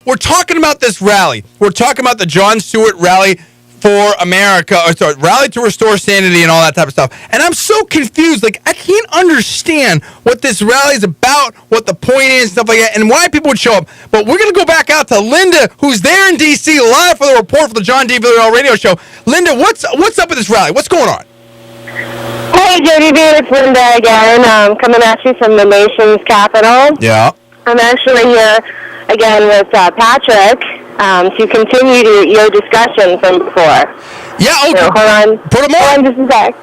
We're talking about this rally. We're talking about the Jon Stewart rally for America, rally to restore sanity and all that type of stuff. And I'm so confused. Like, I can't understand what this rally is about, what the point is, stuff like that, and why people would show up. But we're going to go back out to Linda, who's there in D.C., live for the report for the John D. Villarreal radio show. Linda, what's up with this rally? What's going on? Hey, JDB, it's Linda again, coming at you from the nation's capital. Yeah. I'm actually here again with Patrick to continue your discussion from before. Yeah, okay. So, hold on. Put him on. Hold on just a sec.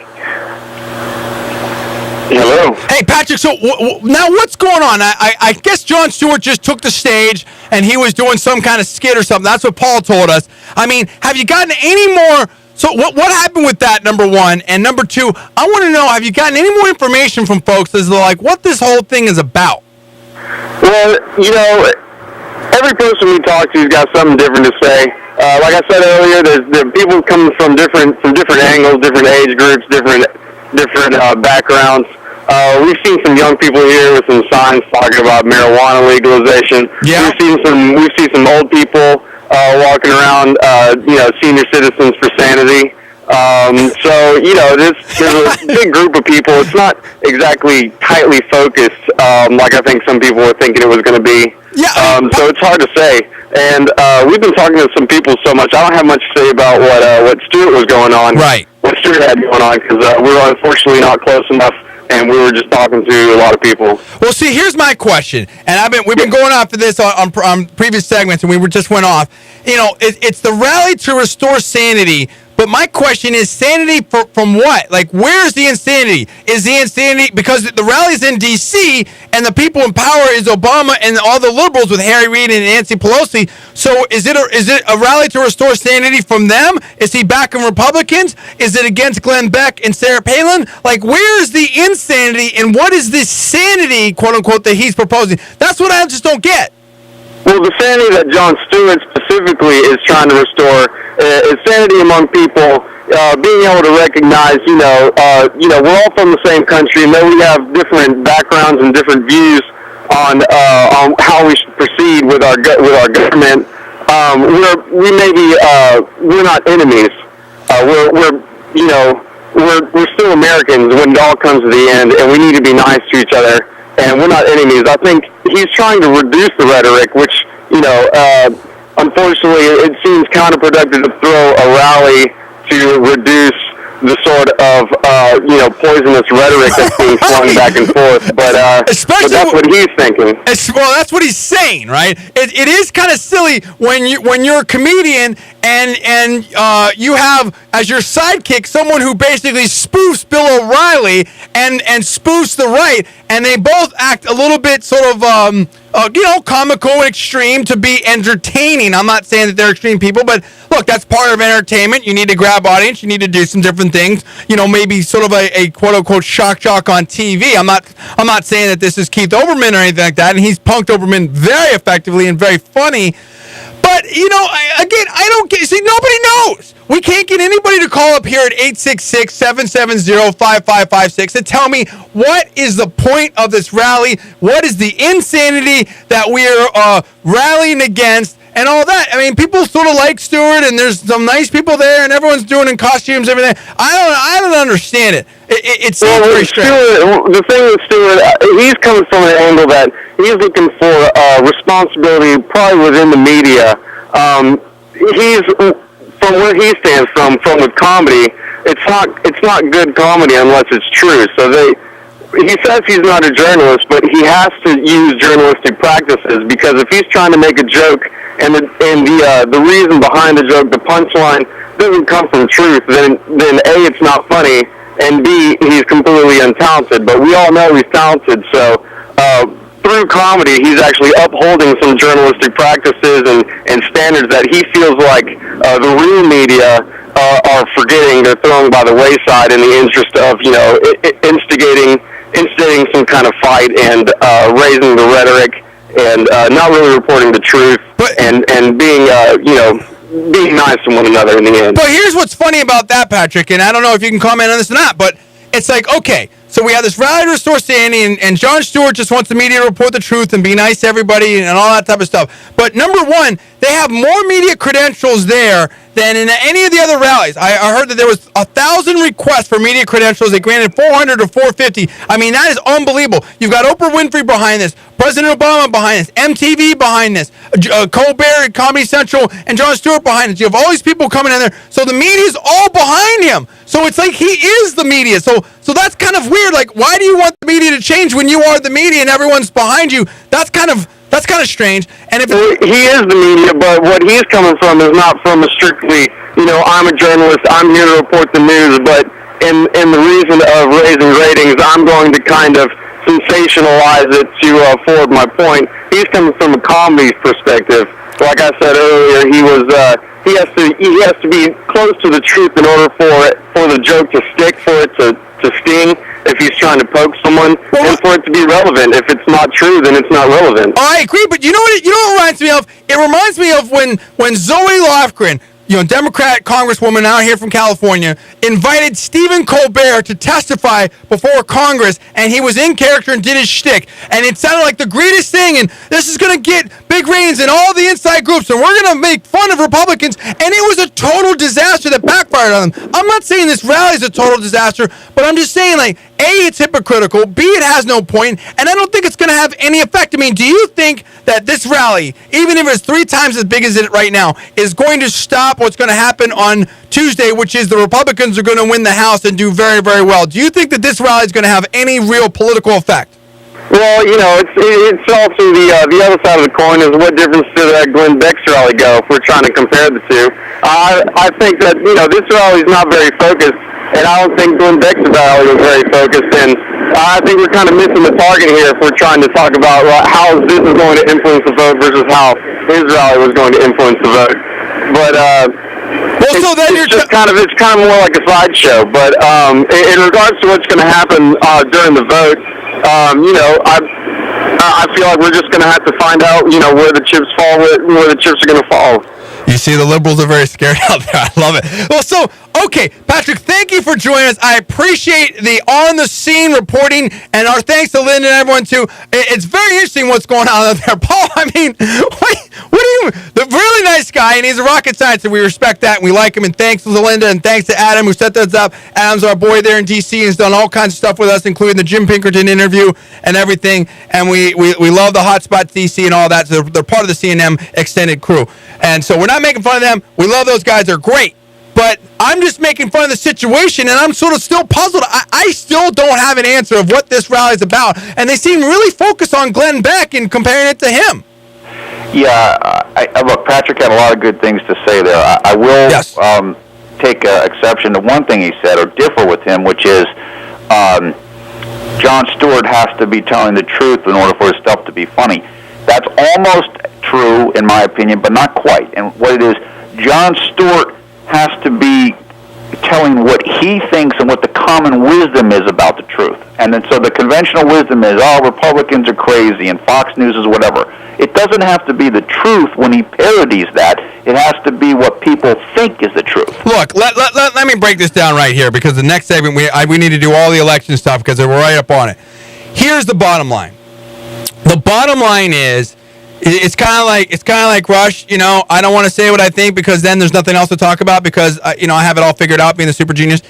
Hello. Hey, Patrick, so now what's going on? I guess Jon Stewart just took the stage and he was doing some kind of skit or something. That's what Paul told us. I mean, have you gotten any more... So what happened with that, number one? And number two, I want to know, have you gotten any more information from folks as to, like, what this whole thing is about? Well, you know, every person we talk to has got something different to say. Like I said earlier, there are people coming from different angles, different age groups, different backgrounds. We've seen some young people here with some signs talking about marijuana legalization. Yeah. We've seen some old people walking around, senior citizens for sanity. So, you know, there's a big group of people. It's not exactly tightly focused, like I think some people were thinking it was going to be. Yeah. So it's hard to say. And we've been talking to some people so much. I don't have much to say about what Stewart was going on. Right. What Stewart had going on, because we were unfortunately not close enough, and we were just talking to a lot of people. Well, see, here's my question, and we've been going after this on previous segments, and we just went off. You know, it's the rally to restore sanity. But my question is, sanity from what? Like, where's the insanity? Is the insanity because the rally's in D.C. and the people in power is Obama and all the liberals with Harry Reid and Nancy Pelosi? So is it a rally to restore sanity from them? Is he backing Republicans? Is it against Glenn Beck and Sarah Palin? Like, where is the insanity and what is this sanity, quote unquote, that he's proposing? That's what I just don't get. Well, the sanity that Jon Stewart specifically is trying to restore is sanity among people, being able to recognize, we're all from the same country, and though we have different backgrounds and different views on how we should proceed with our government, we're not enemies. We're still Americans when it all comes to the end, and we need to be nice to each other. And we're not enemies. I think he's trying to reduce the rhetoric, which, unfortunately, it seems counterproductive to throw a rally to reduce the sort of, poisonous rhetoric that's being flung back and forth. But that's what he's thinking. Well, that's what he's saying, right? It is kind of silly when you're a comedian and you have as your sidekick someone who basically spoofs Bill O'Reilly and spoofs the right, and they both act a little bit sort of comical and extreme to be entertaining. I'm not saying that they're extreme people, but look, that's part of entertainment. You need to grab audience. You need to do some different things. Maybe sort of a quote unquote shock jock on TV. I'm not saying that this is Keith Olbermann or anything like that, and he's punked Olbermann very effectively and very funny. But, I don't get... See, nobody knows. We can't get anybody to call up here at 866-770-5556 and tell me what is the point of this rally, what is the insanity that we are rallying against, and all that. I mean, people sort of like Stewart, and there's some nice people there, and everyone's doing in costumes, everything. I don't understand it. It seems very strange. The thing with Stewart, he's coming from an angle that he's looking for responsibility probably within the media. He's from where he stands from with comedy. It's not good comedy unless it's true. So he says he's not a journalist, but he has to use journalistic practices, because if he's trying to make a joke and the reason behind the joke, the punchline, doesn't come from truth, then A, it's not funny, and B, he's completely untalented. But we all know he's talented, so through comedy, he's actually upholding some journalistic practices and standards that he feels like the real media are forgetting. They're throwing by the wayside in the interest of, instigating some kind of fight and raising the rhetoric and not really reporting the truth, and being being nice to one another in the end. But here's what's funny about that, Patrick, and I don't know if you can comment on this or not, but it's like, okay, So we have this rally to restore sanity, and Jon Stewart just wants the media to report the truth and be nice to everybody and all that type of stuff. But number one, they have more media credentials there than in any of the other rallies. I heard that there was 1,000 requests for media credentials. They granted 400 or 450. I mean, that is unbelievable. You've got Oprah Winfrey behind this, President Obama behind this, MTV behind this, Colbert, Comedy Central, and Jon Stewart behind this. You have all these people coming in there. So the media's all behind him. So it's like he is the media. So that's kind of weird. Like, why do you want the media to change when you are the media and everyone's behind you? That's kind of strange. And if he is the media, but what he's coming from is not from a strictly, I'm a journalist, I'm here to report the news, but in the reason of raising ratings, I'm going to kind of sensationalize it to forward my point. He's coming from a comedy perspective. Like I said earlier, he has to be close to the truth in order for the joke to stick, for it to sting, if he's trying to poke someone, and for it to be relevant. If it's not true, then it's not relevant. Oh, I agree, but you know what it reminds me of? It reminds me of when Zoe Lofgren, Democrat congresswoman out here from California, invited Stephen Colbert to testify before Congress, and he was in character and did his shtick, and it sounded like the greatest thing, and this is going to get big ratings in all the inside groups, and we're going to make fun of Republicans, and it was a total disaster that backfired on them. I'm not saying this rally is a total disaster, but I'm just saying, like, A, it's hypocritical, B, it has no point, and I don't think it's going to have any effect. I mean, do you think that this rally, even if it's 3 times as big as it right now, is going to stop what's going to happen on Tuesday, which is the Republicans are going to win the House and do very, very well? Do you think that this rally is going to have any real political effect? Well, it's also the other side of the coin is what difference did that Glenn Beck's rally go, if we're trying to compare the two. I think that, this rally is not very focused, and I don't think Glenn Beck's rally was very focused, and I think we're kind of missing the target here if we're trying to talk about how this is going to influence the vote versus how his rally was going to influence the vote. But it's kind of more like a sideshow. But in regards to what's going to happen during the vote, I feel like we're just going to have to find out, where the chips fall, where the chips are going to fall. You see, the liberals are very scared out there. I love it. Well, so, okay, Patrick, thank you for joining us. I appreciate the on-the-scene reporting, and our thanks to Linda and everyone, too. It's very interesting what's going on out there. Paul, I mean, what do you... The really nice guy, and he's a rocket scientist, and we respect that, and we like him, and thanks to Linda, and thanks to Adam, who set this up. Adam's our boy there in D.C., and has done all kinds of stuff with us, including the Jim Pinkerton interview and everything, and we love the Hotspots D.C. and all that, so they're part of the CNM extended crew. And so we're not making fun of them. We love those guys. They're great. But I'm just making fun of the situation, and I'm sort of still puzzled. I still don't have an answer of what this rally is about, and they seem really focused on Glenn Beck and comparing it to him. Yeah, look, Patrick had a lot of good things to say there. I will take exception to one thing he said, or differ with him, which is Jon Stewart has to be telling the truth in order for his stuff to be funny. That's almost true, in my opinion, but not quite. And what it is, Jon Stewart has to be telling what he thinks and what the common wisdom is about the truth. And then so the conventional wisdom is, Republicans are crazy and Fox News is whatever. It doesn't have to be the truth when he parodies that. It has to be what people think is the truth. Look, let me break this down right here, because the next segment we need to do all the election stuff because we're right up on it. Here's the bottom line. The bottom line is, it's kind of like Rush. I don't want to say what I think because then there's nothing else to talk about because I have it all figured out, being the super genius.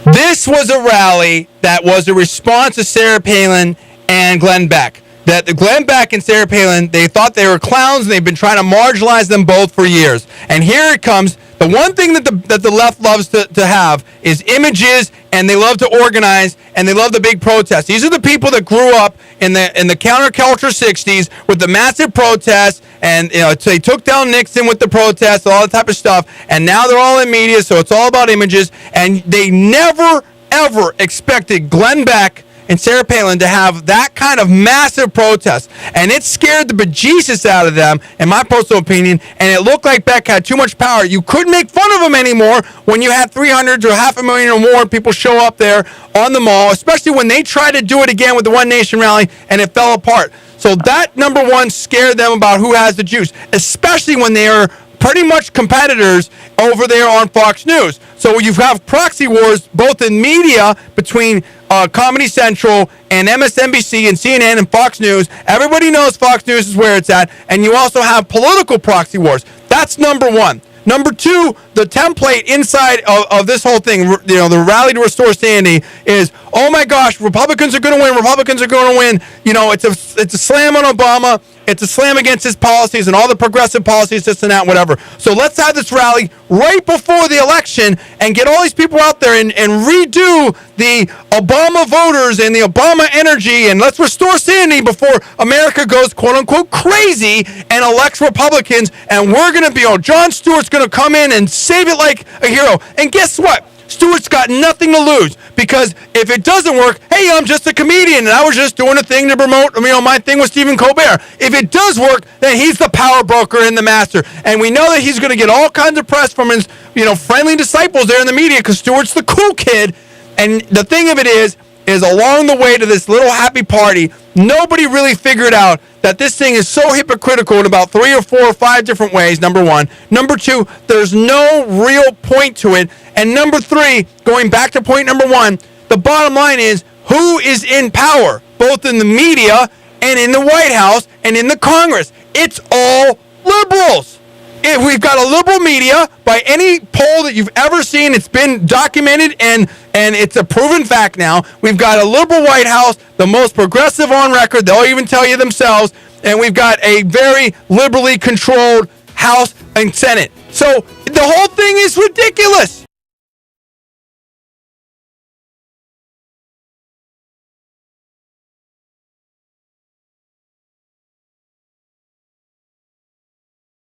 This was a rally that was a response to Sarah Palin and Glenn Beck. That the Glenn Beck and Sarah Palin, they thought they were clowns, and they've been trying to marginalize them both for years. And here it comes. The one thing that the left loves to have is images, and they love to organize, and they love the big protests. These are the people that grew up in the counterculture 60s with the massive protests, and they took down Nixon with the protests, all that type of stuff, and now they're all in media, so it's all about images, and they never, ever expected Glenn Beck and Sarah Palin to have that kind of massive protest. And it scared the bejesus out of them, in my personal opinion, and it looked like Beck had too much power. You couldn't make fun of him anymore when you had 300 to 500,000 or more people show up there on the mall, especially when they tried to do it again with the One Nation rally, and it fell apart. So that, number one, scared them about who has the juice, especially when they are pretty much competitors over there on Fox News. So you have proxy wars both in media between Comedy Central and MSNBC and CNN and Fox News. Everybody knows Fox News is where it's at. And you also have political proxy wars. That's number one. Number two, the template inside of this whole thing, the rally to restore sanity is, oh my gosh, Republicans are going to win. Republicans are going to win. It's a slam on Obama. It's a slam against his policies and all the progressive policies, this and that, whatever. So let's have this rally right before the election and get all these people out there and redo the Obama voters and the Obama energy, and let's restore sanity before America goes quote unquote crazy and elects Republicans. And we're going to be, Jon Stewart's going to come in and save it like a hero. And guess what? Stewart's got nothing to lose, because if it doesn't work, hey, I'm just a comedian and I was just doing a thing to promote, my thing with Stephen Colbert. If it does work, then he's the power broker and the master. And we know that he's going to get all kinds of press from his, friendly disciples there in the media, because Stewart's the cool kid. And the thing of it is along the way to this little happy party, nobody really figured out that this thing is so hypocritical in about 3 or 4 or 5 different ways, number one. Number two, there's no real point to it. And number three, going back to point number one, the bottom line is, who is in power, both in the media and in the White House and in the Congress? It's all liberals. If we've got a liberal media, by any poll that you've ever seen, it's been documented and it's a proven fact now. We've got a liberal White House, the most progressive on record. They'll even tell you themselves. And we've got a very liberally controlled House and Senate. So the whole thing is ridiculous.